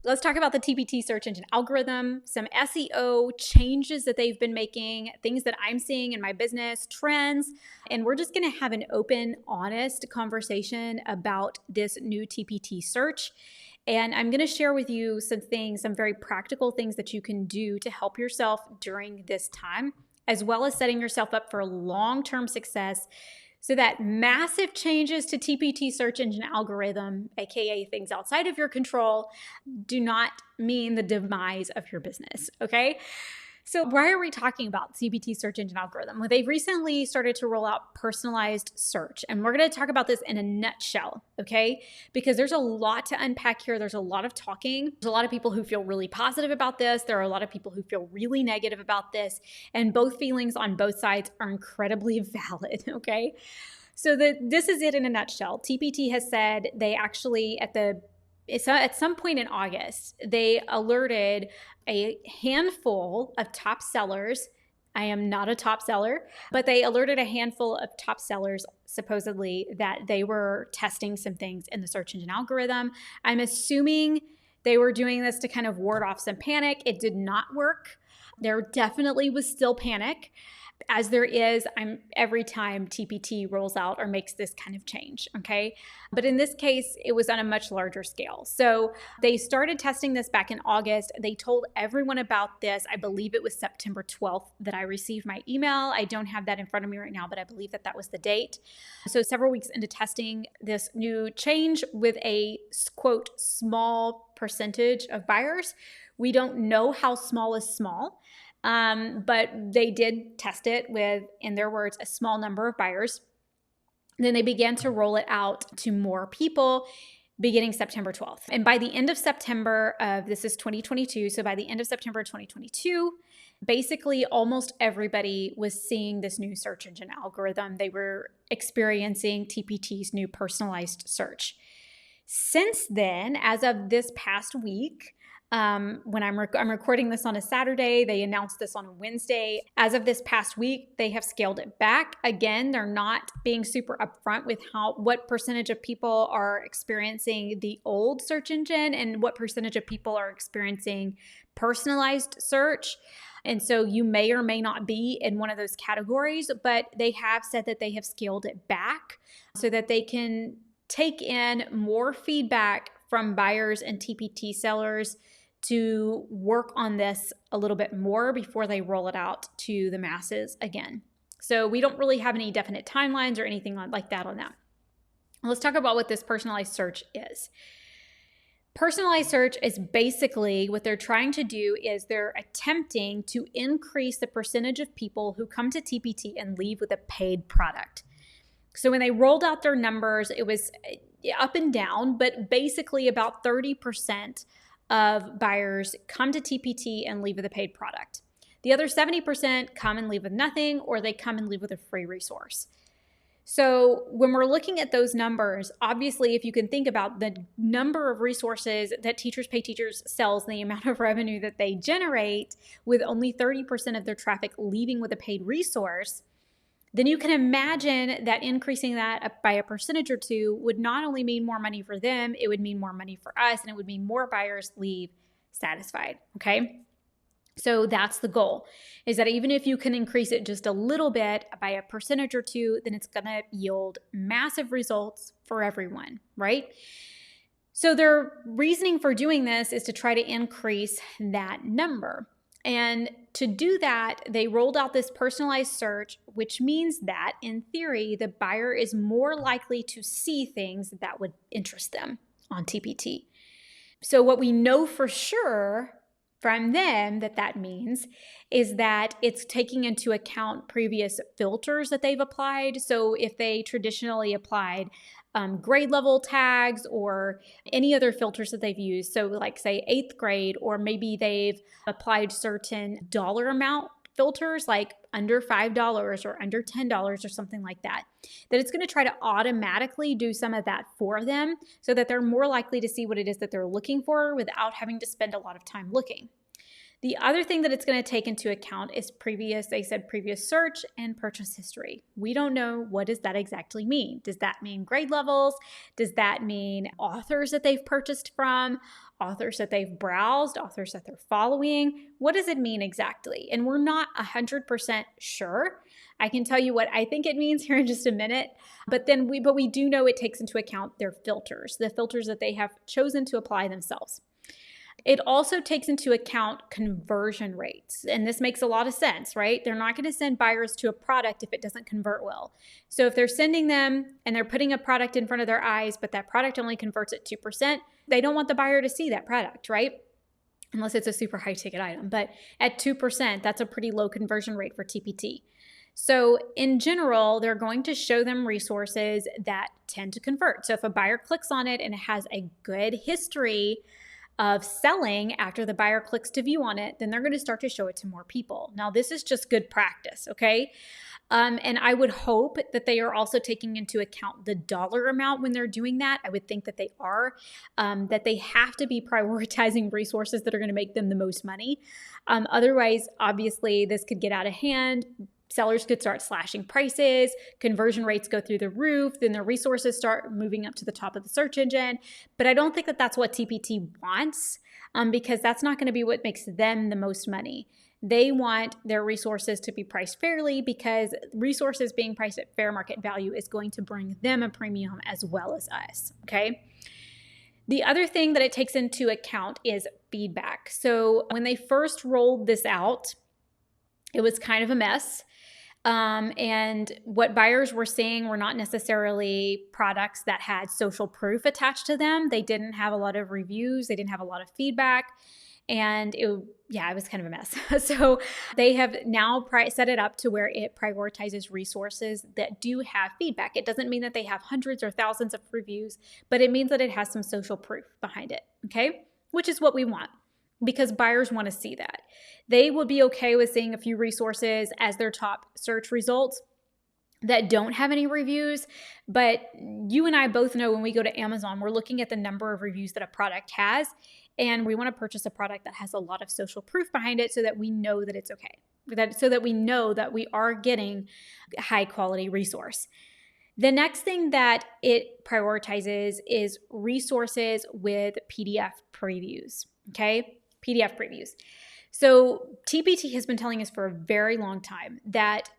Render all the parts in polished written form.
Let's talk about the TPT search engine algorithm, some SEO changes that they've been making, things that I'm seeing in my business, trends, and we're just going to have an open, honest conversation about this new TPT search. And I'm going to share with you some things, some very practical things that you can do to help yourself during this time, as well as setting yourself up for long-term success so that massive changes to TPT search engine algorithm, aka things outside of your control, do not mean the demise of your business, okay? So why are we talking about CPT search engine algorithm? Well, they've recently started to roll out personalized search, and we're going to talk about this in a nutshell, okay? Because there's a lot to unpack here. There's a lot of talking. There's a lot of people who feel really positive about this. There are a lot of people who feel really negative about this, and both feelings on both sides are incredibly valid, okay? So this is it in a nutshell. TPT has said they actually, at some point in August, they alerted a handful of top sellers. I am not a top seller, but they alerted a handful of top sellers, supposedly, that they were testing some things in the search engine algorithm. I'm assuming they were doing this to kind of ward off some panic. It did not work. There definitely was still panic, as there is every time TPT rolls out or makes this kind of change, okay? But in this case, it was on a much larger scale. So they started testing this back in August. They told everyone about this. I believe it was September 12th that I received my email. I don't have that in front of me right now, but I believe that was the date. So several weeks into testing this new change with a, quote, small percentage of buyers. We don't know how small is small. But they did test it with, in their words, a small number of buyers. Then they began to roll it out to more people beginning September 12th. And by the end of September this is 2022, so by the end of September 2022, basically almost everybody was seeing this new search engine algorithm. They were experiencing TPT's new personalized search. Since then, as of this past week, when I'm recording this on a Saturday, they announced this on a Wednesday. As of this past week, they have scaled it back. Again, they're not being super upfront with what percentage of people are experiencing the old search engine and what percentage of people are experiencing personalized search. And so you may or may not be in one of those categories, but they have said that they have scaled it back so that they can take in more feedback from buyers and TPT sellers to work on this a little bit more before they roll it out to the masses again. So we don't really have any definite timelines or anything like that on that. Let's talk about what this personalized search is. Personalized search is basically what they're trying to do is they're attempting to increase the percentage of people who come to TPT and leave with a paid product. So when they rolled out their numbers, it was up and down, but basically about 30% of buyers come to TPT and leave with a paid product. The other 70% come and leave with nothing, or they come and leave with a free resource. So when we're looking at those numbers, obviously, if you can think about the number of resources that Teachers Pay Teachers sells and the amount of revenue that they generate with only 30% of their traffic leaving with a paid resource, then you can imagine that increasing that by a percentage or two would not only mean more money for them, it would mean more money for us, and it would mean more buyers leave satisfied, okay? So that's the goal, is that even if you can increase it just a little bit by a percentage or two, then it's gonna yield massive results for everyone, right? So their reasoning for doing this is to try to increase that number. And to do that, they rolled out this personalized search, which means that, in theory, the buyer is more likely to see things that would interest them on TPT. So what we know for sure from them that means is that it's taking into account previous filters that they've applied. So if they traditionally applied grade level tags or any other filters that they've used, so like say 8th grade, or maybe they've applied certain dollar amount filters like under $5 or under $10 or something like that, that it's going to try to automatically do some of that for them so that they're more likely to see what it is that they're looking for without having to spend a lot of time looking. The other thing that it's going to take into account is previous search and purchase history. We don't know, what does that exactly mean? Does that mean grade levels? Does that mean authors that they've purchased from, authors that they've browsed, authors that they're following? What does it mean exactly? And we're not 100% sure. I can tell you what I think it means here in just a minute, but we do know it takes into account their filters, the filters that they have chosen to apply themselves. It also takes into account conversion rates. And this makes a lot of sense, right? They're not going to send buyers to a product if it doesn't convert well. So if they're sending them and they're putting a product in front of their eyes, but that product only converts at 2%, they don't want the buyer to see that product, right? Unless it's a super high ticket item. But at 2%, that's a pretty low conversion rate for TPT. So in general, they're going to show them resources that tend to convert. So if a buyer clicks on it and it has a good history of selling after the buyer clicks to view on it, then they're going to start to show it to more people. Now, this is just good practice, okay? And I would hope that they are also taking into account the dollar amount when they're doing that. I would think that they are, that they have to be prioritizing resources that are going to make them the most money. Otherwise, obviously, this could get out of hand. Sellers could start slashing prices, conversion rates go through the roof, then their resources start moving up to the top of the search engine. But I don't think that that's what TPT wants, because that's not going to be what makes them the most money. They want their resources to be priced fairly, because resources being priced at fair market value is going to bring them a premium as well as us, okay? The other thing that it takes into account is feedback. So when they first rolled this out, it was kind of a mess. And what buyers were seeing were not necessarily products that had social proof attached to them. They didn't have a lot of reviews. They didn't have a lot of feedback. And it was kind of a mess. So they have now set it up to where it prioritizes resources that do have feedback. It doesn't mean that they have hundreds or thousands of reviews, but it means that it has some social proof behind it, okay? Which is what we want, because buyers want to see that. They will be okay with seeing a few resources as their top search results that don't have any reviews. But you and I both know when we go to Amazon, we're looking at the number of reviews that a product has, and we want to purchase a product that has a lot of social proof behind it so that we know that it's okay, so that we know that we are getting a high quality resource. The next thing that it prioritizes is resources with PDF previews, okay? PDF previews. So TPT has been telling us for a very long time that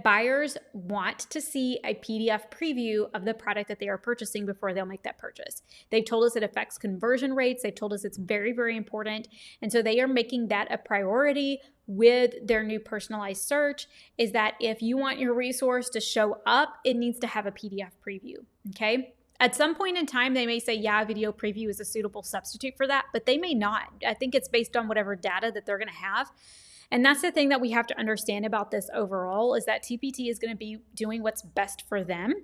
buyers want to see a PDF preview of the product that they are purchasing before they'll make that purchase. They've told us it affects conversion rates. They've told us it's very, very important. And so they are making that a priority with their new personalized search, is that if you want your resource to show up, it needs to have a PDF preview, okay? At some point in time, they may say, yeah, video preview is a suitable substitute for that, but they may not. I think it's based on whatever data that they're going to have. And that's the thing that we have to understand about this overall, is that TPT is going to be doing what's best for them.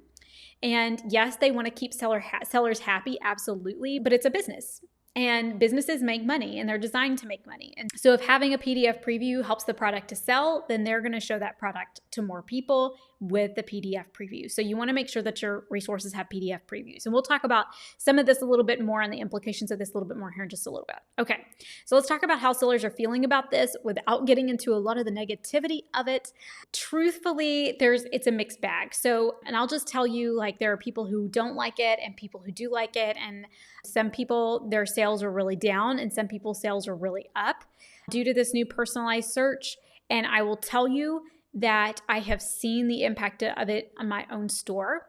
And yes, they want to keep sellers happy, absolutely, but it's a business. And businesses make money, and they're designed to make money. And so if having a PDF preview helps the product to sell, then they're going to show that product to more people with the PDF preview. So you want to make sure that your resources have PDF previews. And we'll talk about some of this a little bit more and the implications of this a little bit more here in just a little bit. Okay, so let's talk about how sellers are feeling about this without getting into a lot of the negativity of it. Truthfully, it's a mixed bag. So, and I'll just tell you, like, there are people who don't like it and people who do like it. And some people, their sales are really down, and some people's sales are really up due to this new personalized search. And I will tell you that I have seen the impact of it on my own store.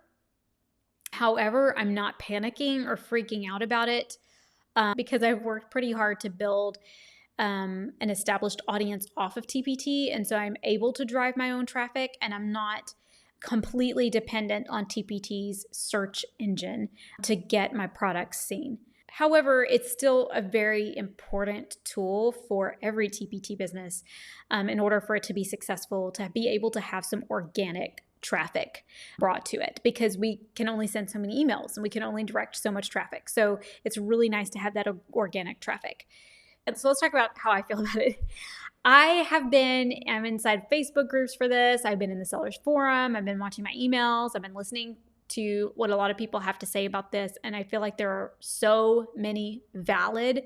However, I'm not panicking or freaking out about it, because I've worked pretty hard to build an established audience off of TPT. And so I'm able to drive my own traffic, and I'm not completely dependent on TPT's search engine to get my products seen. However, it's still a very important tool for every TPT business in order for it to be successful, to be able to have some organic traffic brought to it, because we can only send so many emails and we can only direct so much traffic. So it's really nice to have that organic traffic. And so let's talk about how I feel about it. I'm inside Facebook groups for this. I've been in the sellers forum. I've been watching my emails. I've been listening to what a lot of people have to say about this. And I feel like there are so many valid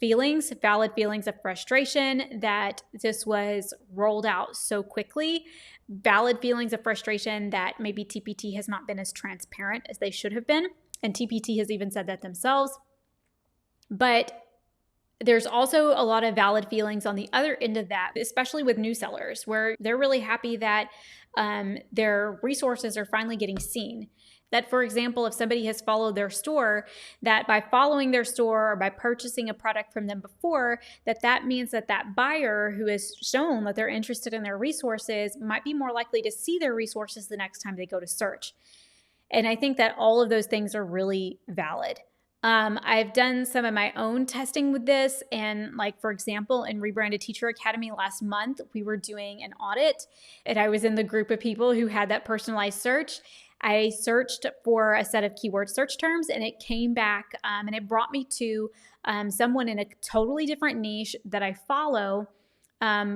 valid feelings of frustration that this was rolled out so quickly, valid feelings of frustration that maybe TPT has not been as transparent as they should have been. And TPT has even said that themselves. But there's also a lot of valid feelings on the other end of that, especially with new sellers, where they're really happy that their resources are finally getting seen. That, for example, if somebody has followed their store, that by following their store or by purchasing a product from them before, that means that buyer who has shown that they're interested in their resources might be more likely to see their resources the next time they go to search. And I think that all of those things are really valid. I've done some of my own testing with this. And like, for example, in Rebranded Teacher Academy last month, we were doing an audit and I was in the group of people who had that personalized search. I searched for a set of keyword search terms and it came back and it brought me to someone in a totally different niche that I follow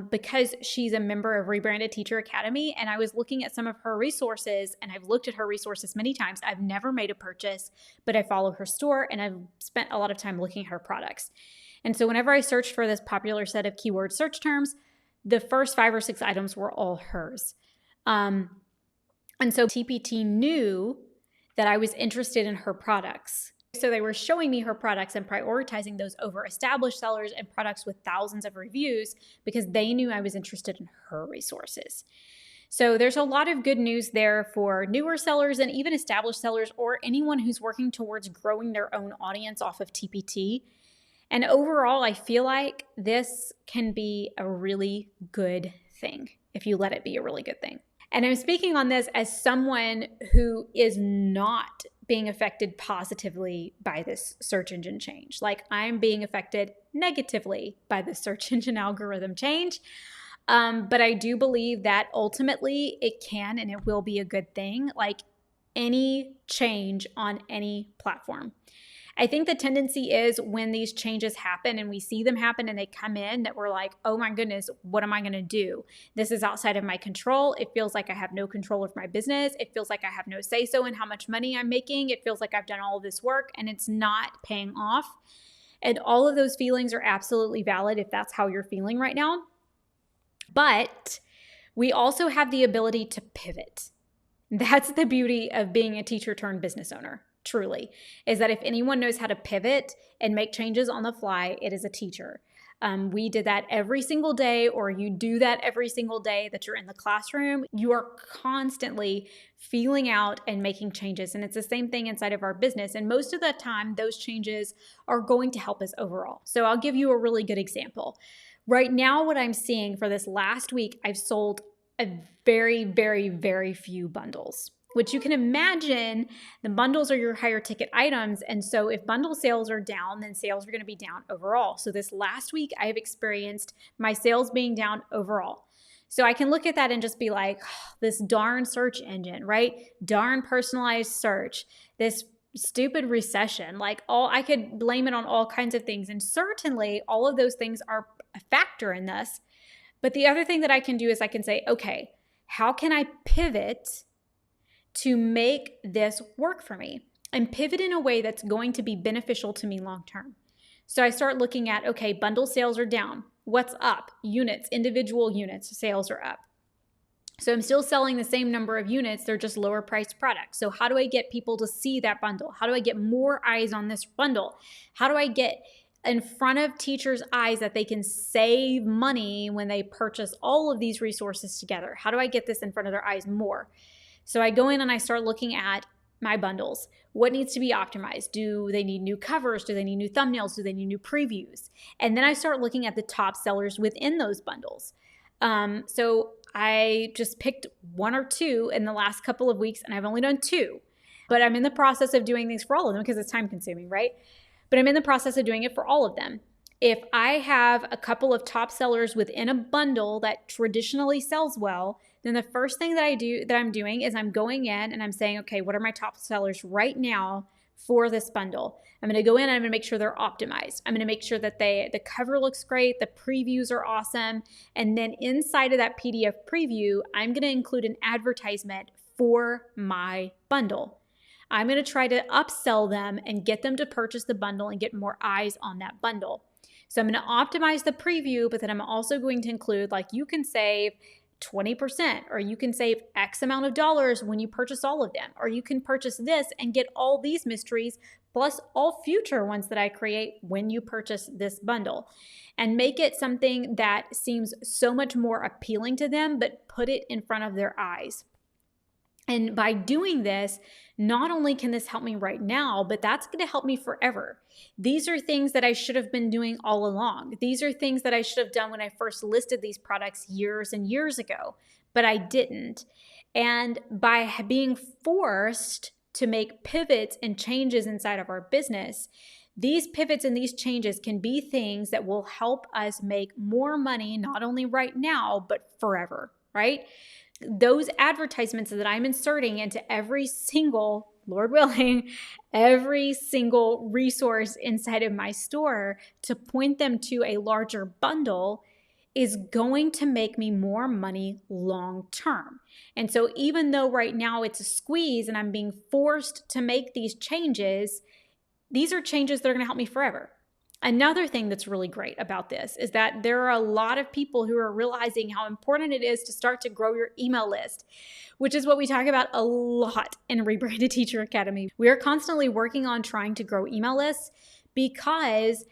because she's a member of Rebranded Teacher Academy. And I was looking at some of her resources and I've looked at her resources many times. I've never made a purchase, but I follow her store and I've spent a lot of time looking at her products. And so whenever I searched for this popular set of keyword search terms, the first 5 or 6 items were all hers. And so TPT knew that I was interested in her products. So they were showing me her products and prioritizing those over established sellers and products with thousands of reviews because they knew I was interested in her resources. So there's a lot of good news there for newer sellers and even established sellers or anyone who's working towards growing their own audience off of TPT. And overall, I feel like this can be a really good thing if you let it be a really good thing. And I'm speaking on this as someone who is not being affected positively by this search engine change. Like I'm being affected negatively by the search engine algorithm change. But I do believe that ultimately it can and it will be a good thing, like any change on any platform. I think the tendency is when these changes happen and we see them happen and they come in that we're like, oh my goodness, what am I going to do? This is outside of my control. It feels like I have no control of my business. It feels like I have no say-so in how much money I'm making. It feels like I've done all of this work and it's not paying off. And all of those feelings are absolutely valid if that's how you're feeling right now. But we also have the ability to pivot. That's the beauty of being a teacher turned business owner. Truly, is that if anyone knows how to pivot and make changes on the fly, it is a teacher. We did that every single day, or you do that every single day that you're in the classroom. You are constantly feeling out and making changes. And it's the same thing inside of our business. And most of the time, those changes are going to help us overall. So I'll give you a really good example. Right now, what I'm seeing for this last week, I've sold a very, very, very few bundles. Which you can imagine, the bundles are your higher ticket items. And so if bundle sales are down, then sales are going to be down overall. So this last week, I have experienced my sales being down overall. So I can look at that and just be like, oh, this darn search engine, right? Darn personalized search, this stupid recession, like I could blame it on all kinds of things. And certainly all of those things are a factor in this. But the other thing that I can do is I can say, okay, how can I pivot to make this work for me and pivot in a way that's going to be beneficial to me long term? So I start looking at, okay, bundle sales are down. What's up? Units, individual units, sales are up. So I'm still selling the same number of units. They're just lower priced products. So how do I get people to see that bundle? How do I get more eyes on this bundle? How do I get in front of teachers' eyes that they can save money when they purchase all of these resources together? How do I get this in front of their eyes more? So I go in and I start looking at my bundles. What needs to be optimized? Do they need new covers? Do they need new thumbnails? Do they need new previews? And then I start looking at the top sellers within those bundles. So I just picked 1 or 2 in the last couple of weeks, and I've only done 2. But I'm in the process of doing these for all of them because it's time consuming, right? But I'm in the process of doing it for all of them. If I have a couple of top sellers within a bundle that traditionally sells well, then the first thing that I'm doing is I'm going in and I'm saying, okay, what are my top sellers right now for this bundle? I'm going to go in and I'm going to make sure they're optimized. I'm going to make sure that the cover looks great, the previews are awesome, and then inside of that PDF preview, I'm going to include an advertisement for my bundle. I'm going to try to upsell them and get them to purchase the bundle and get more eyes on that bundle. So I'm going to optimize the preview, but then I'm also going to include, like, you can save 20%, or you can save X amount of dollars when you purchase all of them, or you can purchase this and get all these mysteries plus all future ones that I create when you purchase this bundle, and make it something that seems so much more appealing to them, but put it in front of their eyes. And by doing this, not only can this help me right now, but that's going to help me forever. These are things that I should have been doing all along. These are things that I should have done when I first listed these products years and years ago, but I didn't. And by being forced to make pivots and changes inside of our business, these pivots and these changes can be things that will help us make more money, not only right now, but forever, right? Those advertisements that I'm inserting into every single, Lord willing, every single resource inside of my store to point them to a larger bundle is going to make me more money long term. And so even though right now it's a squeeze and I'm being forced to make these changes, these are changes that are going to help me forever. Another thing that's really great about this is that there are a lot of people who are realizing how important it is to start to grow your email list, which is what we talk about a lot in Rebranded Teacher Academy. We are constantly working on trying to grow email lists, because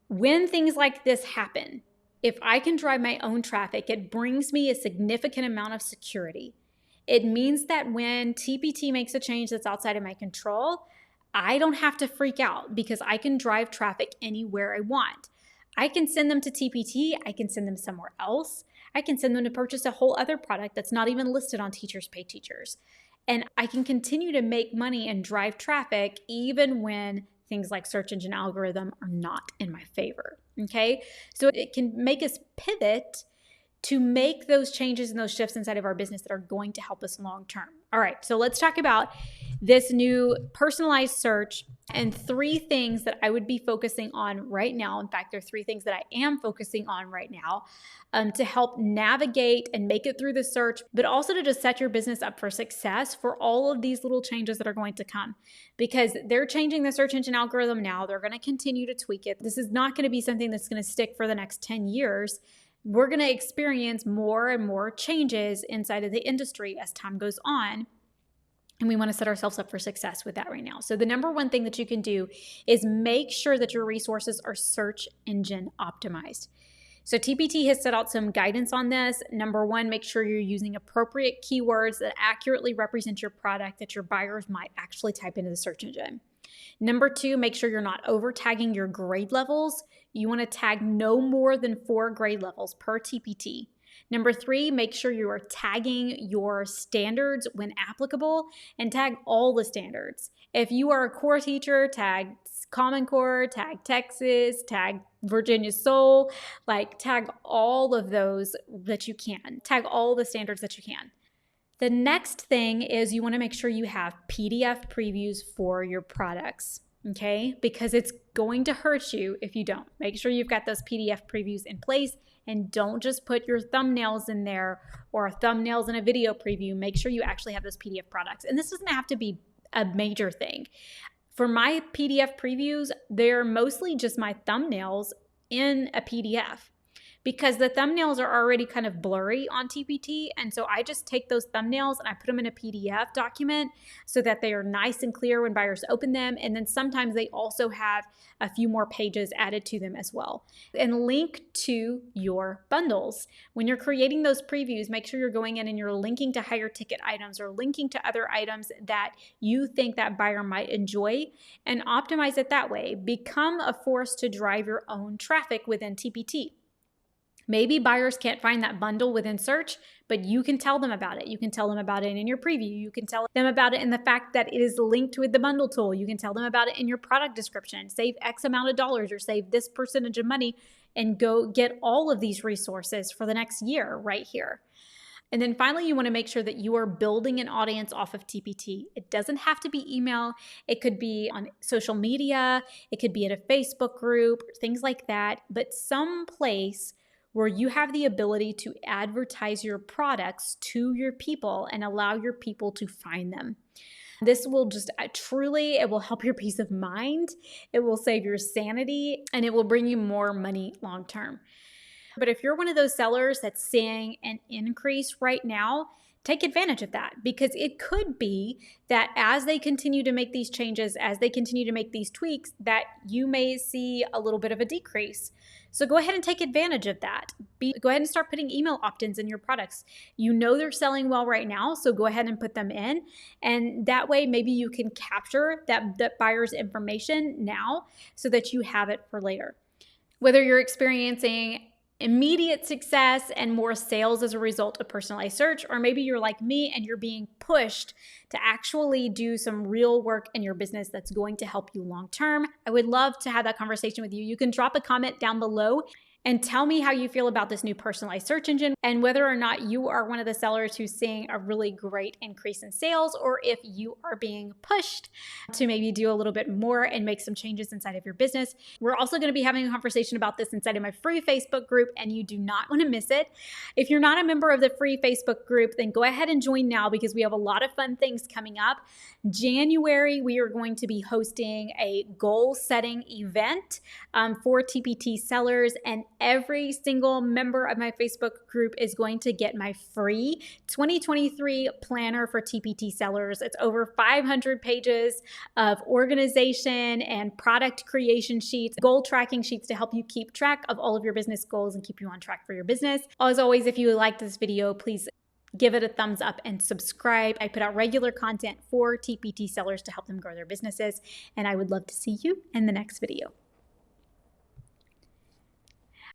when things like this happen, if I can drive my own traffic, it brings me a significant amount of security. It means that when TPT makes a change that's outside of my control, I don't have to freak out, because I can drive traffic anywhere I want. I can send them to TPT. I can send them somewhere else. I can send them to purchase a whole other product that's not even listed on Teachers Pay Teachers. And I can continue to make money and drive traffic even when things like search engine algorithm are not in my favor. Okay. So it can make us pivot to make those changes and those shifts inside of our business that are going to help us long term. All right, so let's talk about this new personalized search and 3 things that I would be focusing on right now. In fact, there are 3 things that I am focusing on right now to help navigate and make it through the search, but also to just set your business up for success for all of these little changes that are going to come, because they're changing the search engine algorithm now. They're going to continue to tweak it. This is not going to be something that's going to stick for the next 10 years. We're going to experience more and more changes inside of the industry as time goes on. And we want to set ourselves up for success with that right now. So the number one thing that you can do is make sure that your resources are search engine optimized. So TPT has set out some guidance on this. Number one, make sure you're using appropriate keywords that accurately represent your product that your buyers might actually type into the search engine. Number 2, make sure you're not over tagging your grade levels. You want to tag no more than 4 grade levels per TPT. Number 3, make sure you are tagging your standards when applicable, and tag all the standards. If you are a core teacher, tag Common Core, tag Texas, tag Virginia Soul, tag all of those that you can. Tag all the standards that you can. The next thing is you want to make sure you have PDF previews for your products, okay? Because it's going to hurt you if you don't. Make sure you've got those PDF previews in place, and don't just put your thumbnails in there or thumbnails in a video preview. Make sure you actually have those PDF products. And this doesn't have to be a major thing. For my PDF previews, they're mostly just my thumbnails in a PDF, because the thumbnails are already kind of blurry on TPT. And so I just take those thumbnails and I put them in a PDF document so that they are nice and clear when buyers open them. And then sometimes they also have a few more pages added to them as well. And link to your bundles. When you're creating those previews, make sure you're going in and you're linking to higher ticket items or linking to other items that you think that buyer might enjoy, and optimize it that way. Become a force to drive your own traffic within TPT. Maybe buyers can't find that bundle within search, but you can tell them about it. You can tell them about it in your preview. You can tell them about it in the fact that it is linked with the bundle tool. You can tell them about it in your product description. Save X amount of dollars or save this percentage of money, and go get all of these resources for the next year right here. And then finally, you want to make sure that you are building an audience off of TPT. It doesn't have to be email. It could be on social media. It could be at a Facebook group, things like that, but some place where you have the ability to advertise your products to your people and allow your people to find them. This will just truly, it will help your peace of mind. It will save your sanity, and it will bring you more money long term. But if you're one of those sellers that's seeing an increase right now, take advantage of that, because it could be that as they continue to make these changes, as they continue to make these tweaks, that you may see a little bit of a decrease. So go ahead and take advantage of that. Go ahead and start putting email opt-ins in your products. You know they're selling well right now, so go ahead and put them in. And that way, maybe you can capture that buyer's information now so that you have it for later. Whether you're experiencing immediate success and more sales as a result of personalized search, or maybe you're like me and you're being pushed to actually do some real work in your business that's going to help you long term, I would love to have that conversation with you. You can drop a comment down below and tell me how you feel about this new personalized search engine, and whether or not you are one of the sellers who's seeing a really great increase in sales, or if you are being pushed to maybe do a little bit more and make some changes inside of your business. We're also going to be having a conversation about this inside of my free Facebook group, and you do not want to miss it. If you're not a member of the free Facebook group, then go ahead and join now, because we have a lot of fun things coming up. January, we are going to be hosting a goal setting event for TPT sellers, and every single member of my Facebook group is going to get my free 2023 planner for TPT sellers. It's over 500 pages of organization and product creation sheets, goal tracking sheets to help you keep track of all of your business goals and keep you on track for your business. As always, if you like this video, please give it a thumbs up and subscribe. I put out regular content for TPT sellers to help them grow their businesses, and I would love to see you in the next video.